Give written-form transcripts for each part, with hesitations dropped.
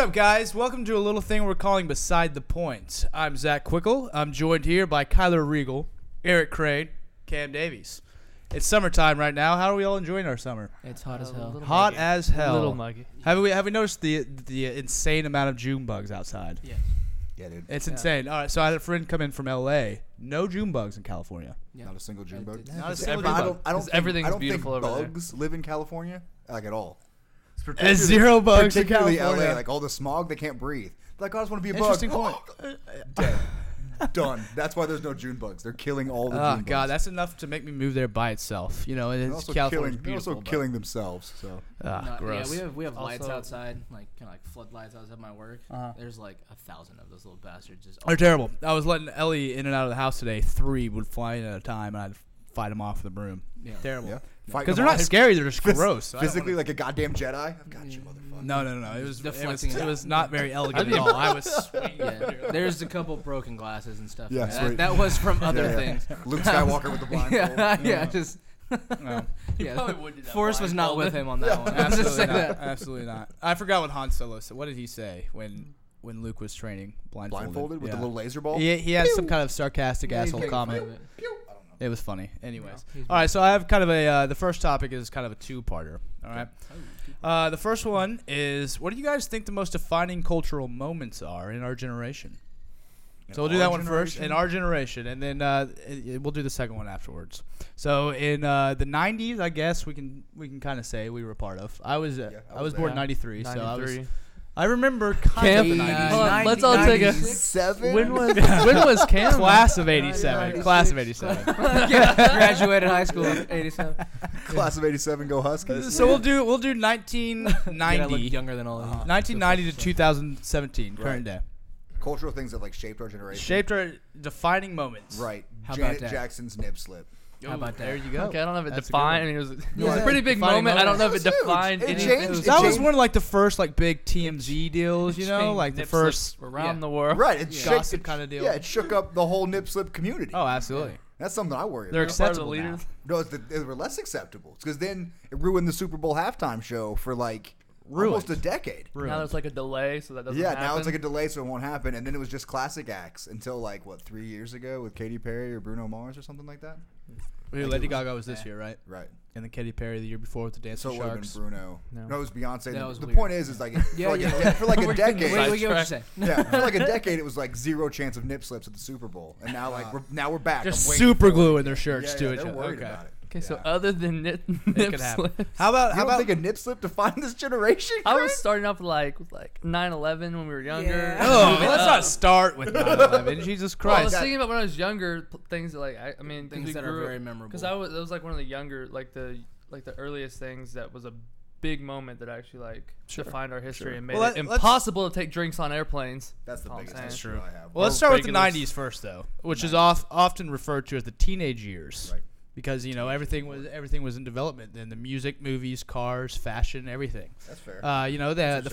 up, guys? Welcome to a little thing we're calling Beside the Point. I'm Zach Quickle. I'm joined here by Kyler Regal, Eric Crane, Cam Davies. It's summertime right now. How are we all enjoying our summer? It's hot as hell. Hot as hell. A little muggy. Have we noticed the insane amount of June bugs outside? Yeah. Yeah, dude. It's insane. All right, so I had a friend come in from L.A. No June bugs in California. Yeah. Not a single June bug. Not a single I June don't, I don't think, everything's I don't beautiful think over there. bugs live in California, like at all. There's zero bugs in particularly California. LA, like all the smog, they can't breathe. They're like, I just want to be a Interesting bug. point. Dead. Done. That's why there's no June bugs. They're killing all the June Oh bugs. God, that's enough to make me move there by itself. You know, They're it's also California's killing, they're beautiful. also killing themselves. So Gross. Yeah, we have lights Also- outside, like kind of like floodlights outside my work. Uh-huh. There's like 1,000 of those little bastards. Just They're terrible. I was letting Ellie in and out of the house today. 3 would fly in at a time, and I'd fight them off with a broom. Yeah. Terrible. yeah, Because they're not scary. They're just gross. I don't Physically, wanna- like a goddamn Jedi. I've got you, motherfucker. No. It was Deflecting it it. was not very elegant at all. I was swinging. Yeah. There's a couple broken glasses and stuff. Yeah, that, sweet. that was from other Yeah. things. Luke Skywalker with the blindfold. yeah, just No, yeah. Force was not with him on that one. Just absolutely say not. that. Absolutely not. I forgot what Han Solo said. What did he say when Luke was training blindfolded? With Yeah. the little laser ball. He had some kind of sarcastic Yeah, he's asshole making fun comment. of it. It was funny. Anyways. He's All right, so I have kind of a the first topic is kind of a two-parter. All right. The first one is, what do you guys think the most defining cultural moments are in our generation? So we'll do that one first, in our generation, and then we'll do the second one afterwards. So in the 90s, I guess we can kind of say we were a part of. I was born in 93, so I remember kind Cam? of the 90s. Hold on, let's all take a. 97? When was Cam? Class of 87. Class of 87. Graduated high school in '87. Class of 87, go Huskies. So we'll do I look 1990, younger than all of you. 1990 to 2017, current Right. day. Cultural things that like shaped our generation. Shaped our defining moments. Right. How Janet about that? Jackson's nip slip. How about that? There you go. Okay, I don't know if it That's a defined. I good mean, it was Yeah. a pretty big Defining moment. I don't know if it That was huge. defined It anything. changed- That was changed- one of like the first like big TMZ deals, you know, Changed like the nip first. slips around Yeah. the world. Right. It Yeah. shook, Gossip kinda deal. Yeah, it shook up the whole nip slip community. Oh, absolutely. That's something I worry They're about. Part of the acceptable now. leaders. No, they were less acceptable. Because then it ruined the Super Bowl halftime show for like Ruined. almost a decade. Ruined. Now there's like a delay, so that doesn't Yeah, happen. now it's like a delay, so it won't happen. And then it was just classic acts until like what 3 years ago with Katy Perry or Bruno Mars or something like that. Lady Gaga was this year, right? Right. And then Katy Perry the year before with the Dancing So it would have been Sharks. Bruno. No. No, it was Beyonce. That was The weird. point is like for like a We decade. get what you're Sidetrack. saying. Yeah, for like a decade, it was like zero chance of nip slips at the Super Bowl, and now like we're back. Just I'm waiting super for it. glue in their shirts Yeah, to yeah, each they're other. worried Okay. about it. Okay, so Yeah. other than nip It could happen. slips, How about You how don't about think a nip slip defined this generation? I was Chris? starting off with like 9/11 when we were younger. Yeah. Oh, let's not start with 9/11. Jesus Well, I was Christ. thinking about when I was younger, things that like I mean, Things that are very memorable. Because it was like one of the younger, like the earliest things that was a big moment that actually like defined our history and made Well, it let's- impossible to take drinks on airplanes. That's the all I'm biggest saying. issue I have. Well, let's Or start with the regulars. 90s first, though, which is often referred to as the teenage years. Right. Because everything was in development. Then the music, movies, cars, fashion, everything. That's fair. The interesting.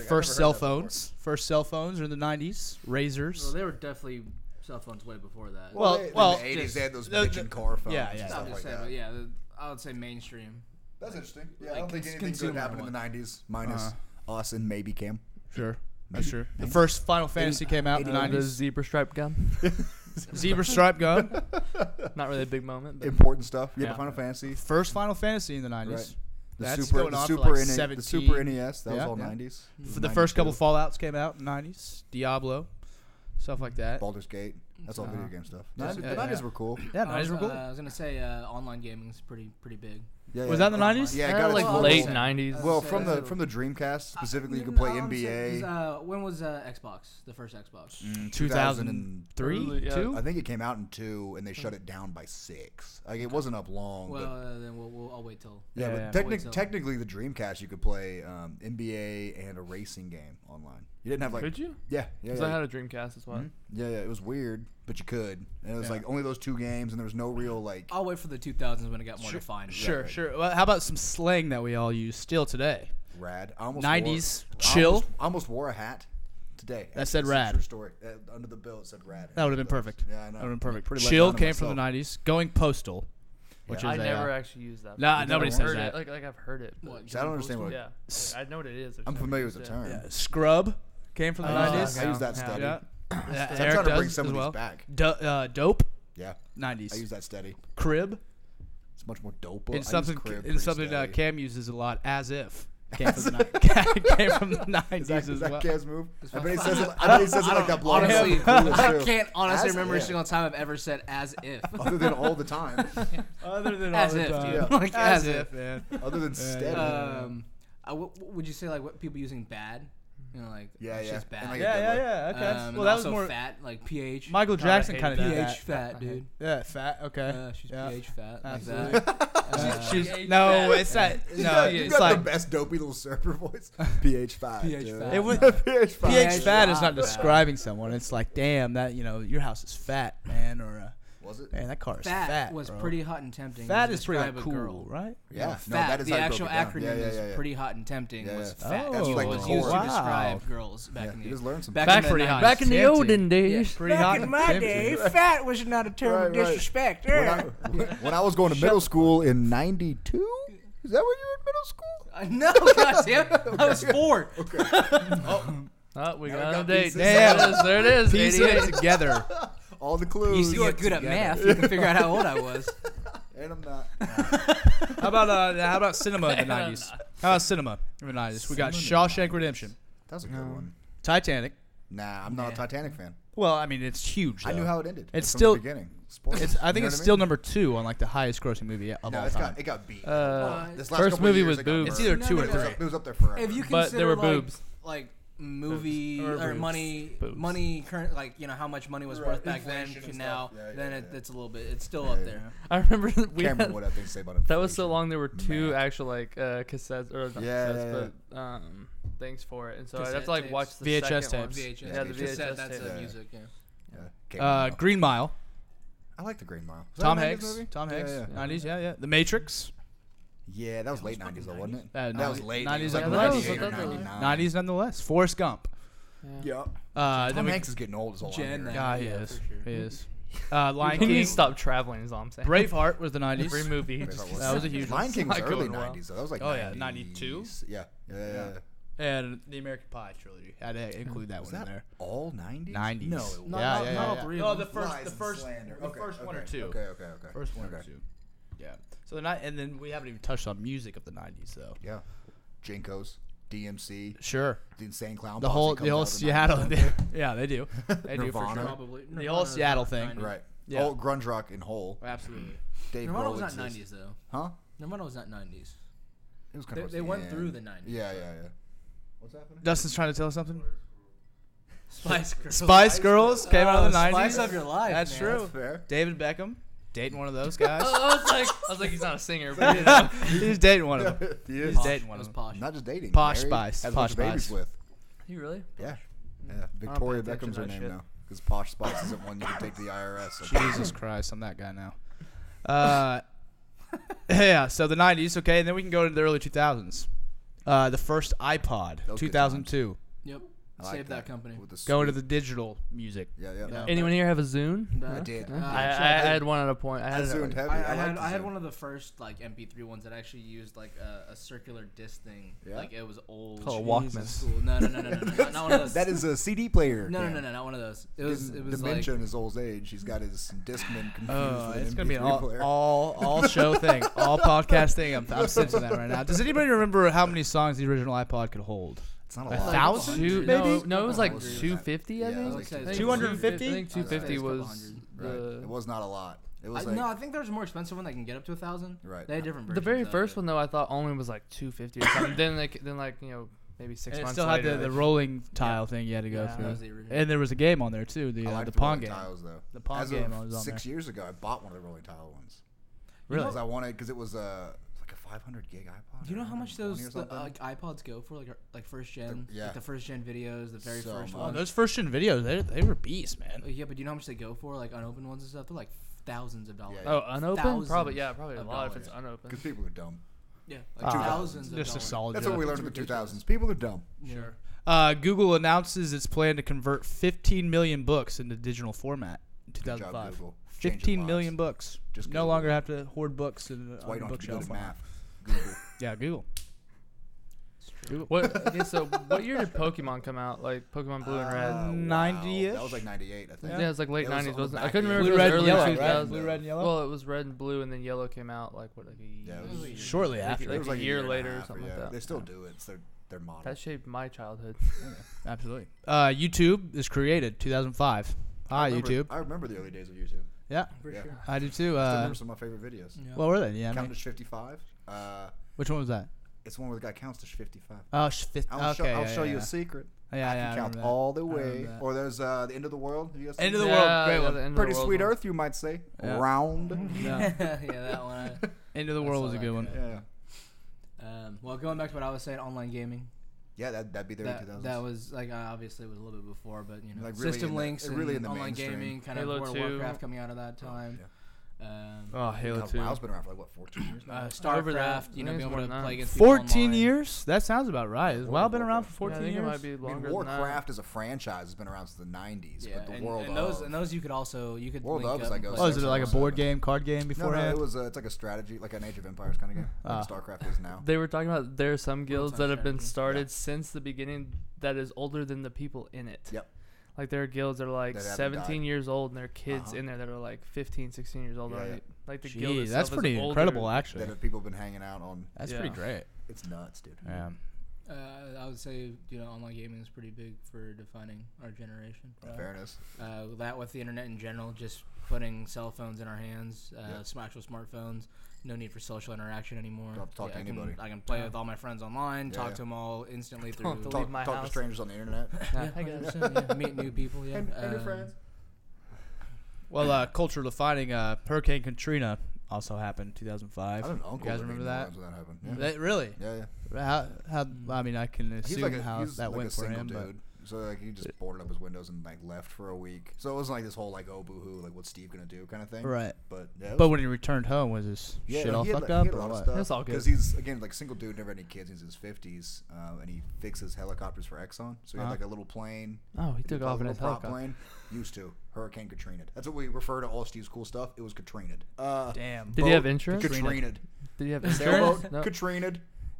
I've first never cell heard that before. phones. First cell phones are in the 90s. Razors. Well, they were definitely cell phones way before that. well, in well, the 80s, they had those the- bitchin' car phones yeah, and yeah. I'm stuff just like saying, that. but yeah, I would say mainstream. That's interesting. Yeah, I Like, don't think it's anything good consumer happened in the one. 90s, minus us and maybe Cam. Sure. That's true. The first Final Fantasy came out in the The 90s. zebra stripe gun. Zebra stripe gun. Not really a big moment, but Important stuff. Yeah, Yeah. but Final Fantasy. First Final Fantasy in the 90s. Right. The That's Super, going the on Super, for like NES, 17. the Super NES. That was Yeah. all Yeah. 90s. For the first couple 92. Fallouts came out in the 90s. Diablo. Stuff like that. Baldur's Gate. That's all Uh-huh. video game stuff. Yeah, The yeah, 90s yeah. were cool. Yeah, I 90s were cool. was gonna say online gaming is pretty big. Yeah, Was yeah. that in the 90s? Yeah, it kinda got like its well, late I'll say- 90s. Well, say from that's the Dreamcast specifically, you could No, play I would say, NBA. 'cause, when was Xbox? The first Xbox. 2003? Early, yeah. 2? I think it came out in 2, and they shut it down by 6. Like it wasn't up long. Well, but then I'll wait till. yeah, yeah. but Wait till- technically, the Dreamcast you could play NBA and a racing game online. You didn't have like Could you? yeah, yeah, Because yeah. I had a Dreamcast as well. Mhm. Yeah, it was weird, but you could. And it was Yeah. like only those 2 games, and there was no real like. I'll wait for the 2000s when it got more defined. Sure, right. sure. Well, how about some slang that we all use still today? Rad. I almost 90s, wore, chill. I almost wore a hat today. That said It's a rad. True story. Under the bill it said rad. That would have been perfect. Yeah, I know. That would have been perfect. Pretty let Chill down to came from the myself. 90s. Going postal, which Yeah. is I a, never actually used that. Nah, I've nobody never says heard that. it. Like I've heard it. but- What, See, I don't understand what. Yeah, like, I know what it is. I just I'm never familiar with used the it. term. yeah, scrub came from the Oh, 90s. I use that Yeah. steady. Yeah. So I'm Eric trying to bring does some as of well. these back. Dope. Yeah, 90s. I use that steady. Crib. It's much more dope. And something steady. Cam uses a lot. As if. Came from the, came from the 90s Is that, as is that well. Cam's move? I bet he fine. says it. I bet he says it like that blonde. Honestly, Cool, I too. can't honestly As remember a if. single time I've ever said as if. Other than all the time. Other than As all if, the time. dude. Yeah. Like As as if, man. Other than steady. Would you say like what people using bad? You know, like Yeah, it's yeah. just bad. And, like, Yeah. Okay. And well, that was also more. fat, like pH. Michael Jackson I kind of hated did pH that. fat, dude. Yeah, fat. Okay. She's Yeah. pH fat. Like Absolutely. that. She's no. It's not. No. You It's got like the best dopey little surfer voice. pH 5. pH dude. 5. It was- pH 5. pH fat is not fat. describing someone. It's like, damn, that your house is fat, man, or Was it? man, that car is Fat, fat. was bro. pretty hot and tempting. Fat to is pretty describe like, a girl. cool, right? You know, Yeah. No, fat, that is the how you actual broke it down. acronym Yeah, is yeah. pretty hot and tempting. Yeah, Was yeah. fat. Oh, That's what was like used to wow. describe girls back Yeah, in the you just learned some back Back in pretty the hot. 90s. Back in the Tempting. olden days. Pretty hot and tempting. fat was not a term Right, right. disrespect. When I was going to middle school in 92? Is that when you were in middle school? No, goddamn, I was 4. Oh, we Now got we a got date. pieces. There it is. Piece 88. it together. All the You clues. used to get good at math. You can figure out how old I was. And I'm not. How about cinema in the 90s? How about cinema in the 90s? We got Shawshank Redemption, That was a good one. Titanic. Nah, I'm not a Titanic fan. Well, I mean, it's huge. I knew though. how it ended. It's from still- the beginning. Spoilers. It's. I You think know it's what still mean? number 2 on like the highest grossing movie of No, all it time. got beat. This First couple movie years was it got boobs. It's burned. either No, 2 no, or no. 3. It was up there forever. If you But consider there were like, boobs. like movie Or or boobs. money, Boobs. money current, like how much money was Right, worth back then inflation to and now, stuff. Yeah, then yeah, it's a little bit. It's still Yeah, up yeah. there. I remember we Cameron had, would have things to say about that was so inflation. long. There were 2 Man. actual like cassettes or not Yeah, cassettes, yeah, but things for it, and so I have Cassette to like tapes. watch the VHS second one. tapes. VHS. Yeah, the VHS. VHS That's tape. Yeah. music. Yeah. Yeah. Cameron. Green Mile. I like the Green Mile. Was that Tom a 90s Hanks. movie? Tom Yeah, Hanks. yeah. 90s. Yeah. The Matrix. Yeah, that was late 90s though, wasn't it? Uh, That was late. 90s It was like yeah, that was- 98 or that was- 99. 90s nonetheless. Forrest Gump. Yeah. Then Tom we- Hanks is getting old as all Gen I'm that. hearing. God, he Yeah, is. for sure. He is. Lion He King. needs to stop traveling. Is all I'm saying. Braveheart was the 90s. Every movie. Braveheart just- was- That was a huge one. Lion King was Not early going well. 90s though. That was like Oh, yeah, 90s. 92? Yeah. Yeah. And the American Pie trilogy. Had to include that Was one in that there. all 90s? 90s. No. it No, yeah, not- yeah, not all yeah. three No, of the them. first, Lies the and first, slander. the Okay, first one or okay, two. Okay. First one or Okay. two. Yeah. So the night, and then we haven't even touched on music of the 90s though. Yeah. Jinkos, DMC, Sure. the Insane Clown. The Posse whole comes out of the Seattle. 90s, don't Yeah, they do. They do for Nirvana. sure. Probably. The whole Seattle thing. they? Right. Yeah. Oh, grunge rock in whole. Absolutely. Dave Nirvana Grohl was not exists. 90s though. Huh? Nirvana was not 90s. It was kind They, of. they went through the 90s. Yeah. What's happening? Dustin's trying to tell us something. Spice Girls. Spice Girls came out in the 90s. Spice up your life. That's man. true. That's fair. David Beckham, dating one of those guys. I was like, he's not a singer, but you know. He's dating one of them. He He's is. dating It one was of them. posh. Not just dating. Posh married, Spice, Has a bunch Posh of babies Spice. with. You really? Yeah. Yeah. pay Victoria attention Beckham's to her that name shit. now. Because Posh Spice isn't one you can take to the IRS. So Jesus Christ, I'm that guy now. Yeah, so the 90s, okay, and then we can go to the early 2000s. The first iPod, Those good 2002. Yep. I like Save that company. With the Going to sweet- the digital music. Yeah. know. Anyone here have a Zune? I did. I had one at a point. I I had it. zoomed heavy. I liked had the I had Zune. one of the first like MP3 ones that actually used like a circular disc thing. Yeah? Like it was old. Called a Jesus, Walkman. cool. No, not one of those. That is a CD player. No, Cam. not one of those. It was dementia like in his old age. He's got his Discman confused Oh, with an it's gonna be an MP3 player. all show thing, all podcast thing. I'm sensing that right now. Does anybody remember how many songs the original iPod could hold? It's not a A lot. thousand? Two, maybe? no, it was like Couple hundred. 250. I Yeah, it think. was like I think 250? 250? I think 250 I'd say was. it's a Right. the- It was not a lot. It was like no, I think there's a more expensive one that can get up to 1,000. Right. They had different The versions. very of first it. one though, I thought only was like 250 or something. then maybe 6 And it months still had later. the rolling tile thing you had to go Yeah. That through. was the original. And there was a game on there too, I the liked Pong rolling game. tiles though. The Pong As game of was on 6 there. years ago, I bought one of the rolling tile ones. Really? Because I wanted, because it was like a 500 gig iPod. Do you know how much 120 or those something? like iPods go for? Like first gen, yeah. like the first gen videos, the very So first much. Oh, one. those first gen videos, they were beasts, man. Yeah, but do you know how much they go for? Like unopened ones and stuff. They're like thousands of dollars. Yeah, Oh, unopened? Thousands Probably a of lot if it's dollars. unopened. Because people are dumb. Yeah, Ah. like thousands of Just a dollars. solid. That's joke. what we learned in the ridiculous. 2000s. People are dumb. Sure. Google announces its plan to convert 15 million books into digital format in Good job, 2005. Google. Changing 15 lives. million books. Just no Google. longer have to hoard books in That's why on you the don't have to be good bookshelf. at math. Google. Yeah, Google. Okay, so what year did Pokemon come out? Like Pokemon Blue and Red. 90-ish? That was like 98, I think. Yeah, it was like late It was 90s, on the wasn't it? I back couldn't end. remember Blue, if it red, was and early yellow, right? 2000s. Blue, red, and yellow. Well, it was red and blue, and then yellow came out like what, like Yeah, it a was Shortly like, after. It was like a year and a later or half, something yeah. like that. They still do it. It's their model. That shaped my childhood. Absolutely. YouTube is created 2005. Hi, YouTube. I remember the early days of YouTube. Yeah, For Yeah. sure. I do too. Still remember some of my favorite videos. Yeah. What were they? Yeah, I mean, Countess 55. which one was that? It's the one where the guy counts to 55. Oh, fifth. I'll okay, I'll yeah, show yeah, you yeah. a secret. Yeah, I yeah, can I count remember all the that. I way. remember that. Or there's the end of the world. Have you guys seen End of that? the world. Yeah, Great yeah, one. the End of Pretty the World sweet one. Earth, you might say. Yeah. Round. Yeah. Yeah, that one. End of the I world saw was a that good one. Yeah. Well, going back to what I was saying, online gaming. Yeah, that'd be there in 2000s. That was like obviously it was a little bit before, but you know, Like, really System in the- Links really and in the online mainstream. gaming, kind Halo of World of 2. Warcraft coming out of that time. Yeah. Oh, Halo God, 2. WoW's been around for like what, 14 years now? Over that. StarCraft, you know, I think being it's able more to than that. play against people 14 online. years? That sounds about right. Has World WoW of been around for Warcraft. Yeah, 14 I think years? it might be I mean, longer than Warcraft as a franchise has been around since the 90s, Yeah, but the and, world and those you could also World link of is up like and a play Oh, is it like a Section board 07. game, card game No, beforehand? it was it's like a strategy, like an Age of Empires kind of game. Like StarCraft is now. They were talking about there are some guilds Real-time that have been strategy. started since the beginning that is older than the people in it. Yep. Like there are guilds that are like That haven't 17 died. years old and there are kids Uh-huh. in there that are like 15, 16 years old Yeah, already. yeah. Like the guild Gee, itself that's is pretty older. incredible, actually. That people have been hanging out on. That's Yeah. pretty great. It's nuts, dude. Yeah. I would say online gaming is pretty big for defining our generation. In fairness. That with the internet in general, just putting cell phones in our hands, Yeah. actual smartphones. No need for social interaction anymore. Don't have to talk to anybody. I can play with all my friends online, Yeah, talk yeah. to them all instantly through. Don't have to Talk, leave my talk to house. strangers on the internet. Yeah, I guess. 100%, yeah. Meet new people. Yeah. and your friends. Well, culture defining Hurricane Katrina also happened in 2005. I have an uncle You guys living remember in New that? Orleans when that happened. Yeah. That really? Yeah. How? I mean, I can assume how he's that like went a for single him, but dude. So like he just boarded up his windows and like left for a week. So it wasn't like this whole like oh boo-hoo, like what's Steve gonna do kind of thing. right. But yeah. But when he returned home, was his shit no, all he had, fucked like, up he had a or lot of what? stuff. That's all good. Because he's again like single dude, never had any kids. He's in his 50s, and he fixes helicopters for Exxon. So he had like a little plane. Oh, he took a off in little his prop helicopter. plane. Used to Hurricane Katrina. That's what we refer to all Steve's cool stuff. It was Katrina. Damn. Did he have insurance? Katrina. Did he have Sailboat. insurance? No. Katrina.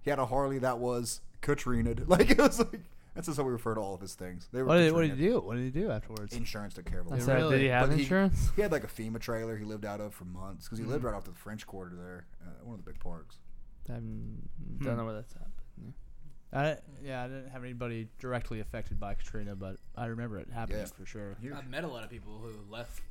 He had a Harley that was Katrina. Like it was like that's just how we refer to all of his things. They were What did he Katrina. do? What did he do afterwards? Insurance took care of I it. said, Really? did he have But insurance? He had like a FEMA trailer he lived out of for months because he lived right off the French Quarter there, one of the big parks. I don't know where that's at. But, I didn't have anybody directly affected by Katrina, but I remember it happening Yeah. for sure. I've met a lot of people who left.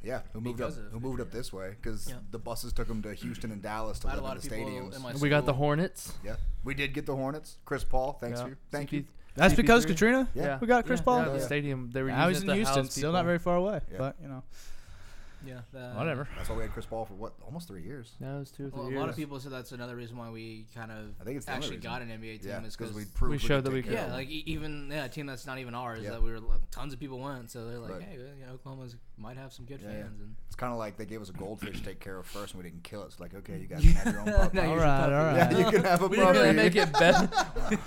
Yeah, who moved Because up? of Who moved up Katrina. this way? Because Yeah. the buses took them to Houston and Dallas to I had a live lot in of the people stadiums. in my we got the school. Hornets. Yeah, we did get the Hornets. Chris Paul, thanks Yeah. you, thank you. That's because CP3? Katrina. Yeah. We got Chris Paul. Yeah, the Yeah. stadium. They were Now he's using in it to Houston, house still not people. very far away, Yeah. but Yeah. whatever. That's why we had Chris Paul for what, almost 3 years. No, it was 2 or 3 Well, a years. lot of people said that's another reason why we kind of I think it's the only actually reason. got an NBA team Yeah, is because because we proved We could showed that take we care could. of yeah, them. like even a team that's not even ours Yeah. that we were tons of people went, so they're like, Right. hey, Oklahoma's might have some good Yeah, yeah. fans. And It's kind of like they gave us a goldfish to take care of first, and we didn't kill it. It's like, okay, you guys can have your own puppy. Now All you're right, puppy. all right. Yeah, you can have a We puppy. didn't really make it better.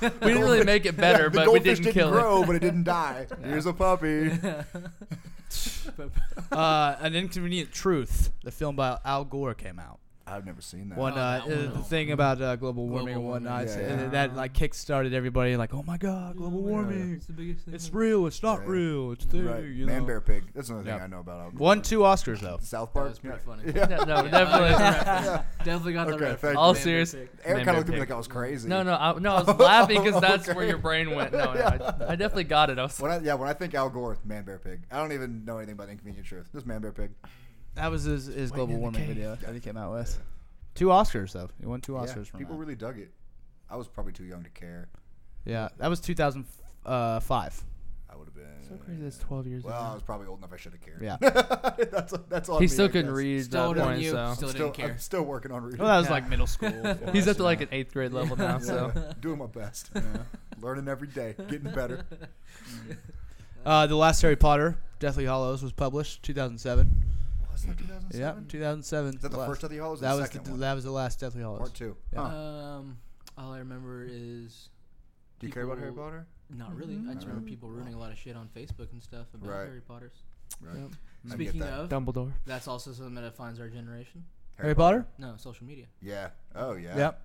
We didn't really make it better, Yeah, the but we goldfish didn't kill grow, it. but it didn't die. Here's a puppy. An Inconvenient Truth, the film by Al Gore, came out. I've never seen that. One, that one, the no. thing about global warming and warming, whatnot, yeah, and yeah. that like kick-started everybody like, oh my god, global warming, It's the biggest thing. it's real, it's not Yeah. real, it's there, Right. you Man know. Bear Pig. That's another thing Yeah. I know about Al Gore. Won 2 Oscars though. South That Park. was pretty funny. Yeah. Yeah, no, Yeah, definitely. Definitely got the Okay, reference. thank All you. serious. Eric Man kind Bear of looked at me Pig. like I was crazy. No, I was laughing because that's where Okay. your brain went. No, I definitely got it. I was When I think Al Gore, Man Bear Pig. I don't even know anything about Inconvenient Truth. Just Man Bear Pig. That was his global in the warming cave. video that he came out with. 2 Oscars though. He won 2 Oscars Yeah, from people that. really dug it. I was probably too young to care. Yeah, that was 2005. I would have been. so crazy. That's 12 years Well, I ago. was probably old enough. I should have cared. Yeah. that's all. He still couldn't read at Still that older than point, you. so Still didn't care. I'm still working on reading. Well, that was Yeah. like middle school. he's up to you like know. an 8th grade level now. So Yeah, doing my best. Learning every day, getting better. The last Harry Potter, Deathly Hallows, was published 2007. Was that 2007? Yeah, 2007. Is that the last- first Deathly Hallows? Or That the was second one? that was the last Deathly Hallows. Part 2. Yeah. Huh. All I remember is. Do you care about Harry people- Potter? Not really. I just remember people ruining a lot of shit on Facebook and stuff about Right. Harry Potter's. Right. Yep. I get Speaking that. of, Dumbledore. that's also something that defines our generation. Harry Potter? No, social media. Yeah. Oh yeah. Yep.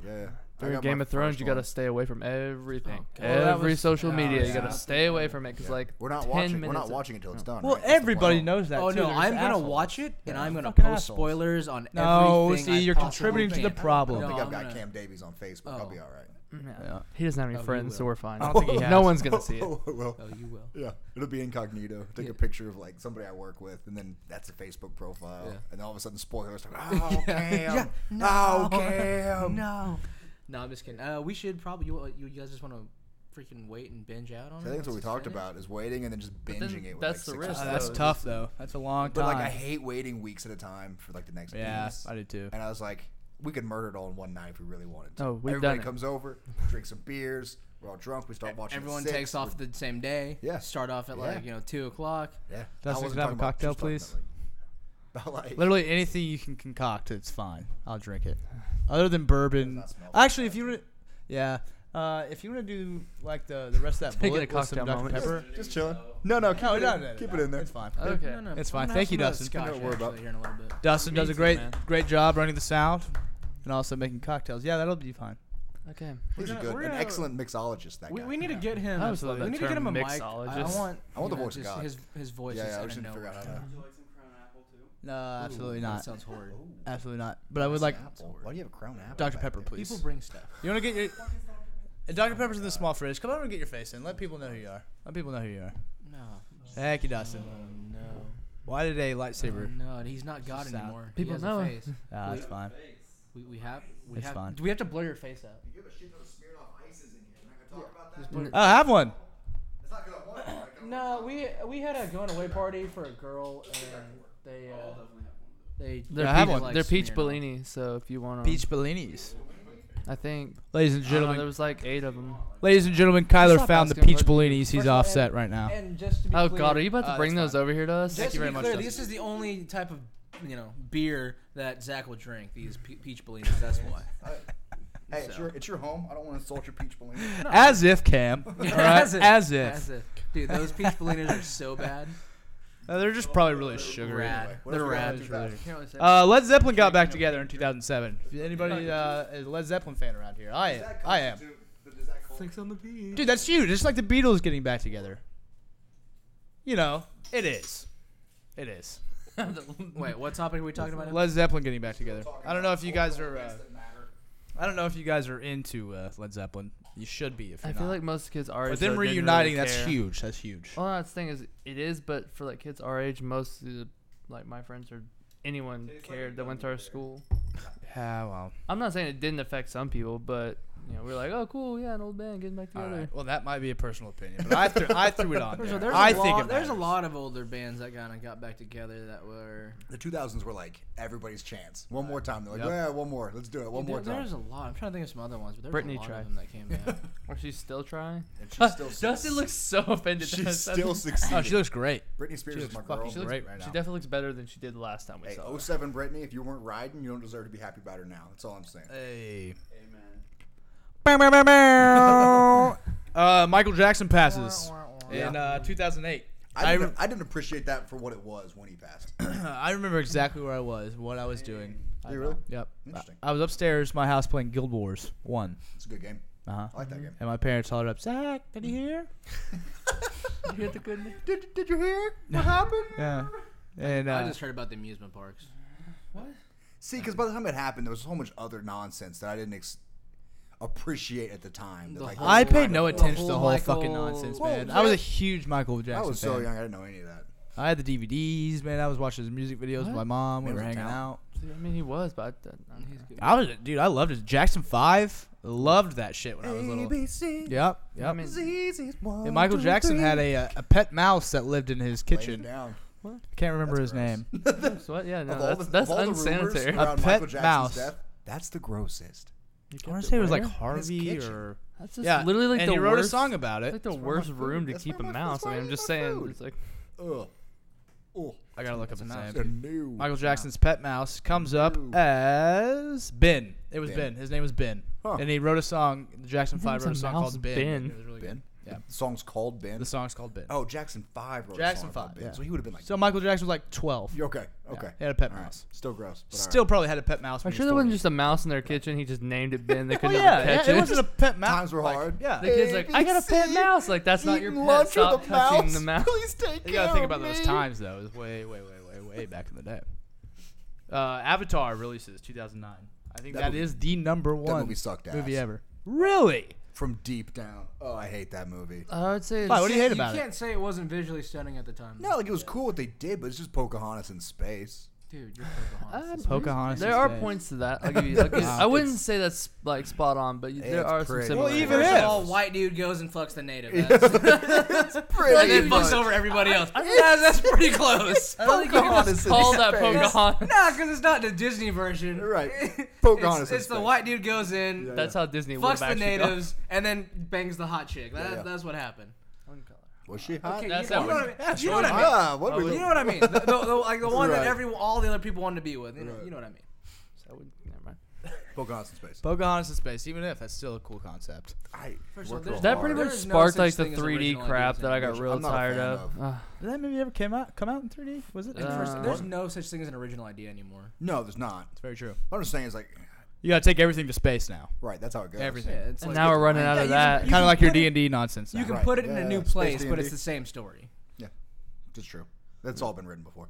Yeah. I During got Game my of Thrones, first you gotta one. stay away from everything. Oh, God. That Every was- social media, you yeah. gotta stay away from it because Yeah. like We're not 10 watching. We're minutes not of- watching until it's done. Well, right? That's the everybody plan. knows that. Oh too. no, They're I'm just gonna assholes. watch it and Yeah, I'm gonna fucking post assholes. spoilers on No, everything. see, I you're possibly contributing to the can. I problem. don't think No, I've got I'm gonna- Cam Davies on Facebook. I'll be all right. Yeah. He doesn't have any Oh, he friends, so will. we're fine. I don't think he has. No one's gonna see it. Well, Oh, you will. yeah, it'll be incognito. Take Yeah. a picture of like somebody I work with, and then that's a Facebook profile, Yeah. and then all of a sudden spoilers. Like, oh, Cam. Yeah. Oh, Cam. No, I'm just kidding. We should probably. You guys just want to freaking wait and binge out on So it? I think that's what we once it's talked finished? about is waiting and then just then binging it. With that's like the 6 or risk, 7 That's though. tough though. That's a long But time. like I hate waiting weeks at a time for like the next. Yeah, piece. I do too. And I was like, we could murder it all in one night if we really wanted to. Oh, we've Everybody done it. comes over, drink some beers. We're all drunk. We start watching. at Everyone 6, takes off the same day. Yeah. Start off at Yeah. 2 o'clock. Yeah. Dustin, I can wasn't I have a talking about- cocktail, just talking please? About like, Literally anything you can concoct, it's fine. I'll drink it. Other than bourbon. Does not smell Actually, like if you want to, yeah. If you want to do like the rest of that Take it bullet a with some cocktail Dr. moment. Pepper. just chilling. No, keep No, it, no, in. no, Keep no, it in there. It's fine. Okay. It's fine. I'm gonna Thank have you, some, Dustin. Scotch, Don't worry about- actually, here in a little bit. Dustin does a too, great man. great job running the sound and also making cocktails. Yeah, that'll be fine. Okay. He's a good, an excellent mixologist. That guy. We need to get him. I always love we that need to get term, him a mic. I mixologist. want. I want the you know, voice of just God. His voice. Yeah, is yeah. out We of should figure out how nowhere. to. No, absolutely Ooh, not. That sounds horrid. Absolutely not. But I would like Apple. Why do you have a Crown Apple? Dr. back Pepper, there? please. People bring stuff. You want to get your Dr. Pepper's in the small fridge. Come over and get your face in. Let people know who you are. Let people know who you are. No. Thank you, Dustin. Oh, no. Why did a lightsaber? No, he's not God Sound. anymore. People he has know. a face. Ah, that's fine. We have. It's fine. Do we have to blur your face out? You have a shitload of Smirnoff Ices in here. We're not gonna talk about that. Just Oh, I have one. It's not 'cause I want it. Like, No, we had a going away party for a girl and they They're I have peach, one. like they're peach Smirnoff. Bellini, so if you want Peach Bellinis. I think. Ladies and I don't know, gentlemen, there was like 8 of them. ladies and gentlemen, Kyler Stop found the asking peach what- Bellinis. He's First of all, offset right now. And just to be Oh clear, God, are you about to bring that's those over here to us? just Thank you to very be much, clear, Dustin. this is the only type of beer that Zach will drink. These peach Bellinis. That's why. hey, it's your home. I don't want to insult your peach balloon. As if, Cam. All right? As if. Dude, those peach Bellinis are so bad. They're just probably really sugary. Rad. What They're if we rad. had 2000? Can't really say Led Zeppelin got back together in 2007. Anybody is a Led Zeppelin fan around here? I am. I am. Six on the beat. Dude, that's huge. It's like the Beatles getting back together. You know, it is. It is. Wait, what topic are we talking about now? Led Zeppelin getting back together. I don't know if you guys are. I don't know if you guys are into Led Zeppelin. You should be if I you're feel not. like most kids our age. But them though, didn't reuniting, really that's care. huge. That's huge. Well, that's the thing is, it is, but for like kids our age, most of the, like my friends or anyone cared that went to our school. Yeah, well. I'm not saying it didn't affect some people, but you know, we're like, oh, cool, yeah, an old band getting back All together. right. Well, that might be a personal opinion, but I threw it on there. There's I a think lot, it there's a matters. lot of older bands that kind of got back together that were. The 2000s were like everybody's chance. One more time. They're like, Yep. yeah, one more. Let's do it. One more time. There's a lot. I'm trying to think of some other ones, but there's Britney a lot tried. of them that came back. Or she's still trying. And she's still Dustin looks so offended. She's That's- still Oh, succeeding. she looks great. Britney Spears she is my looks fucking girl. She looks great right now. She definitely looks better than she did the last time we Hey, saw her. 07 Britney, if you weren't riding, you don't deserve to be happy about her now. That's all I'm saying. Hey. Michael Jackson passes in 2008. I didn't appreciate that for what it was when he passed. I remember exactly where I was, what I was doing. Do you really? Yep. Interesting. I was upstairs, my house, playing Guild Wars 1. It's a good game. Uh-huh. I like that game. And my parents hollered up, Zach, did you hear? You hear the good news? Did you hear what happened? Yeah. And I just heard about the amusement parks. See, because by the time it happened, there was so much other nonsense that I didn't appreciate at the time. That, The like, whole- I was paid kind no of- attention to the whole whole Michael- fucking nonsense, Well, man. yeah. I was a huge Michael Jackson I was fan. so young, I didn't know any of that. I had the DVDs, man. I was watching his music videos with What? my mom. We Man were was a hanging out. talent. I mean, he was, but Dude, I loved it. Jackson 5, loved that shit when I was little. ABC. Yep. I mean, And Michael Jackson had a pet mouse that lived in his kitchen. Down. Can't remember That's his name. so what? Yeah, no, Of all the- that's of all the unsanitary. rumors around A pet Michael Jackson's mouse. death, that's the grossest. You I want kept to say it was like where? Harvey kitchen. or That's just yeah. literally like and the he wrote worst, a song about like it. the That's where worst my room food- to that's keep a where my- mouse. that's I mean, where I I'm eat just my saying. food. It's like Ugh. Oh, I gotta look up That's his a mouse. name. the new. Michael Jackson's pet mouse comes up Ooh. as Ben. It was Ben. Ben. His name was Ben, Huh. and he wrote a song. The Jackson His 5 name's wrote a a song mouse, called Ben. Ben. It was really Ben? good. Yeah. The song's called Ben. The song's called Ben. Oh, Jackson 5 wrote Jackson a song called 5, Ben. yeah. So he would have been like. So Michael Jackson was like 12. You're okay. Yeah, Okay. he had a pet All right. mouse. Still gross. But Still probably had a pet mouse. I'm when sure he there was wasn't 40. just a mouse in their kitchen. He just named it Ben. They Oh couldn't yeah, catch it it. wasn't a pet mouse. Times were hard. Yeah. The kid's like, I got a pet ABC, mouse. Like, that's not your eating pet. lunch Stop with a touching mouse. the mouse. Please take You care gotta think of about those me. times though. It was way back in the day. Avatar releases 2009. I think That that movie- is the number That one movie sucked ass. movie ever. Really? From deep down. Oh, I hate that movie. I would say. Why, what do you hate You about it? can't say it wasn't visually stunning at the time. No, like it was cool what they did, but it's just Pocahontas in space. Dude, you're Pocahontas. Pocahontas. There in are space. points to that. I'll give you. I wouldn't say that's like spot on, but there It's are some pretty. similarities. Well, even First if. of all, white dude goes and fucks the native. It's That's, pretty and then much. fucks over everybody else. That's pretty close. I don't think you can Pocahontas just in call that space. Pocahontas. Nah, because it's not the Disney version. Right. Pocahontas in It's the space. white dude goes in, Yeah. That's how Disney would fucks have the actually gone. natives, and then bangs the hot chick. Yeah. That's what happened. Was she hot? Okay, That's you know how what I we- mean? Yeah, You know what I mean? Ah, what were You you? know what I mean? Like the one Right. that all the other people wanted to be with. You know, Right. you know what I mean? So I would- never mind. Pocahontas in space. Pocahontas in space. Even if that's still a cool concept. I First of all, worked there's- real That hard. pretty much There's no sparked such like the thing as 3D original crap ideas that I got anymore. real I'm not a tired fan of. of. Did that movie ever come out in 3D? Was it? There's no such thing as an original idea anymore. No, there's not. It's very true. What I'm just saying is like, You gotta take everything to space now. right, that's how it goes. Everything. Yeah, it's And like now we're running Yeah, out of you that. can Kind of like your put it- D&D nonsense now. you can Right. put it in Yeah, a new yeah. Space place, but D&D. it's the same story. It's true. That's all been written before.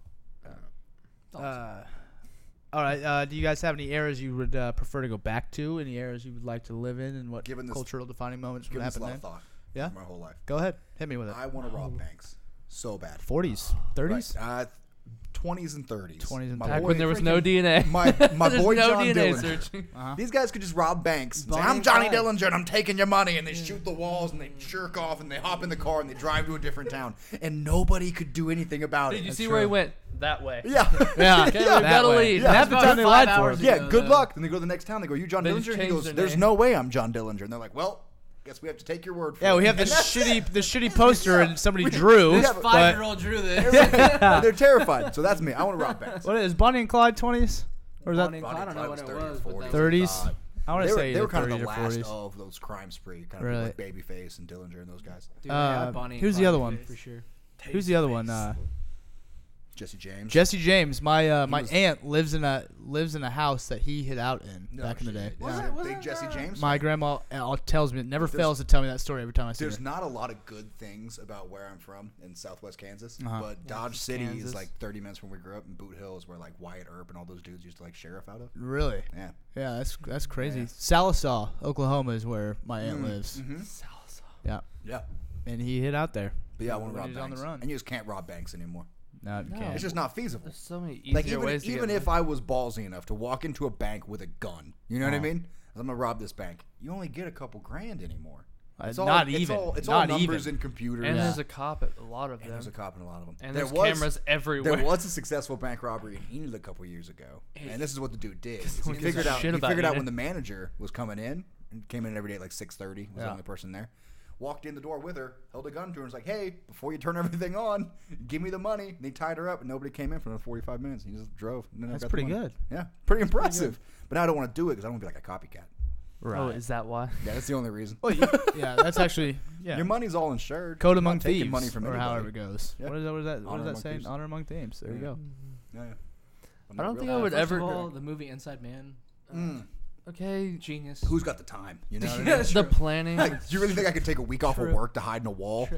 All right. Do you guys have any eras you would prefer to go back to? Any eras you would like to live in, and what Given this- cultural defining moments would Give this a happen lot then? of thought. Yeah? My whole life. Go ahead. Hit me with it. I want to rob banks so bad. 40s, 30s, Right. 20s and 30s. 20s and My 30s. Back boy- when there was no DNA. my There's boy no John DNA Dillinger. searching. Uh-huh. These guys could just rob banks. And say, Bonnie I'm and Johnny Clyde. Dillinger and I'm taking your money. And they shoot the walls and they jerk off and they hop in the car and they drive to a different town. And nobody could do anything about Did it. you see true. where he went? That way. Yeah. Yeah. Okay, yeah, we've got a way. lead. Yeah. Half the About time they 5 lied for hours him. ago. Yeah, good though. luck. Then they go to the next town. They go, you John They Dillinger? just He changed goes, their there's name. no way I'm John Dillinger. And they're like, well, guess we have to take your word for Yeah, it. we have this shitty poster and somebody drew. This This but 5-year-old drew this. And they're terrified. So that's me. I want to rob banks. what is Bonnie and Clyde 20s? Or is that Bonnie and Clyde, I don't know what it was, but that 30s? was- I want They to were, say they were either kind of 30s the or last 40s. of those crime spree, kind of Really? people like Babyface and Dillinger and those guys. Dude, yeah, Uh, Bonnie and who's the Clyde other one? For sure. Who's the other one? Jesse James. Jesse James. My my was- aunt lives in a house that he hid out in No back in the day. shit. Was Yeah. it- was Big it, Jesse James. My grandma tells me, it never There's- fails to tell me that story every time I see There's her. not a lot of good things about where I'm from in Southwest Kansas, Uh-huh. but Dodge City Kansas. is like 30 minutes from where we grew up, and Boot Hill is where like Wyatt Earp and all those dudes used to like sheriff out of. Really? Yeah. Yeah, that's crazy. Yeah. Salisaw, Oklahoma is where my aunt lives. Mm-hmm. Yeah, Yeah. and he hid out there. But yeah, I want to When rob he's on the banks. run. And you just can't rob banks anymore. No, you No. can't. It's just not feasible. There's so many easier Like even ways to even get if I was ballsy enough to walk into a bank with a gun, you know what I Uh-huh. mean? I'm gonna rob this bank. You only get a couple grand anymore. It's all, not it's even. All, it's not all numbers even. and computers. And Yeah. there's a cop at a lot of And them. there's a cop in a lot of them. And There there's was- cameras everywhere. There was a successful bank robbery in Enid a couple years ago, and this is what the dude did. is He gives a figured out. shit He about figured out Enid. when the manager was coming in, and came in every day at like 6:30. Was the Yeah. only person there. Walked in the door with her, held a gun to her, and was like, "Hey, before you turn everything on, give me the money." And they tied her up, and nobody came in for another 45 minutes. He just drove. And then I That's got the pretty money. good. Yeah, pretty impressive. But now I don't want to do it because I don't want to be like a copycat. Oh, is that why? Yeah, that's the only reason. Well, yeah, that's actually Your money's all insured. code I'm not among taking thieves, money from or anybody. however it goes. Yeah. What is that? What is that? What Honor does that among say? thieves. Honor among thieves. There you Yeah. go. Yeah, yeah. I don't think I Real- would First ever. of all, the movie Inside Man. Okay. Genius. Who's got the time? You know what I mean? Yeah, that's The true. planning. Do you really think I could take a week off of True. work to hide in a wall?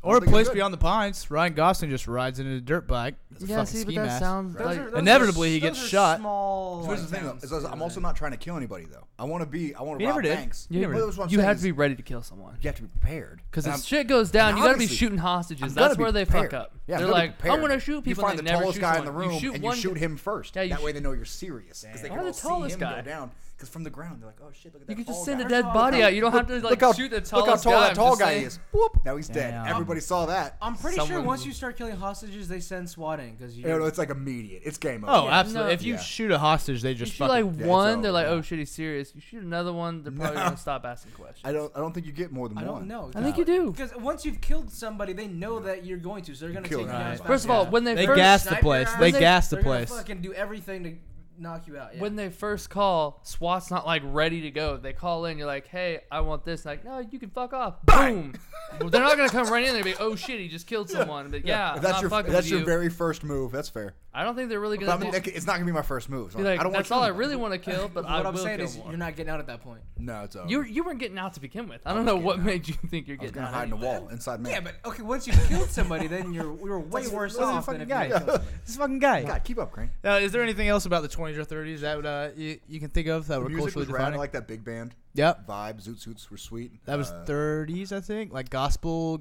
Or a think I place could. beyond the pines. Ryan Gosling just rides in a dirt bike. That's a Yeah, fucking see, but ski that mask. sounds Right. like. Inevitably, he gets those are shot. Small, So here's the like, thing, though. towns, Is too, I'm right? also not trying to kill anybody, though. I want to He rob never did. banks. You never Well, did. that's what I'm You saying have is to be ready to kill someone. You have to be prepared. Because And if I'm- shit goes down, and you gotta be obviously, shooting hostages. I'm gonna That's be where they prepared. fuck up. Yeah, I'm They're gonna be like, prepared. I'm gonna shoot people. You find and the they never tallest shoot guy in the someone. room You shoot and one you shoot him first. Yeah, you that way shoot- they know you're serious. Because they Why can the all see tallest him guy? go down. Because from the ground, they're like, oh shit, look at that You can tall just send a guy. dead body out. You don't have to like shoot the Look how tallest tall guy. that I'm tall just guy saying. is. Whoop. Now he's dead. Damn. Everybody saw that. I'm pretty sure Someone- once you start killing hostages, they send SWAT in because you. You know, it's like immediate. It's game over. Oh, Yeah, absolutely. no. If you Yeah. shoot a hostage, they You just shoot fucking. like it's one, over, they're like, yeah. oh shit, he's serious. You shoot another one, they're probably No. gonna stop asking questions. I don't think you get more than I one. don't know. I think you do. Because once you've killed somebody, they know that you're going to, so they're gonna Kill take you them. down Right. as fast First of as all, you when they They first gas the snipe place. your They ass, gas the they're gonna place. fucking do everything to knock you out. Yeah. when they first call, SWAT's not like ready to go. They call in, you're like, hey, I want this. Like, no, you can fuck off. Boom. Well, they're not gonna come right in there and be, oh shit, he just killed someone. But yeah, If I'm that's not your fucking that's with your you. very first move. That's fair. I don't think they're really But gonna. I mean, it's not gonna be my first move. So Be like, I don't want that's all I really want to kill, but I what will I'm saying kill is more. you're not getting out at that point. No, it's over. You weren't getting out to begin with. I don't was know getting what out. made you think you're I was getting gonna out. hide in the wall inside me. Yeah, but okay, once you killed somebody, then we were way worse That's a off than fucking if guy. you killed somebody. This fucking guy. God, keep up, Crane. Is there anything else about the 20s or 30s that would you can think of that were Music culturally was rad. I defining? like that big band Yep, vibe. Zoot Suits were sweet. that was 30s, I think. Like gospel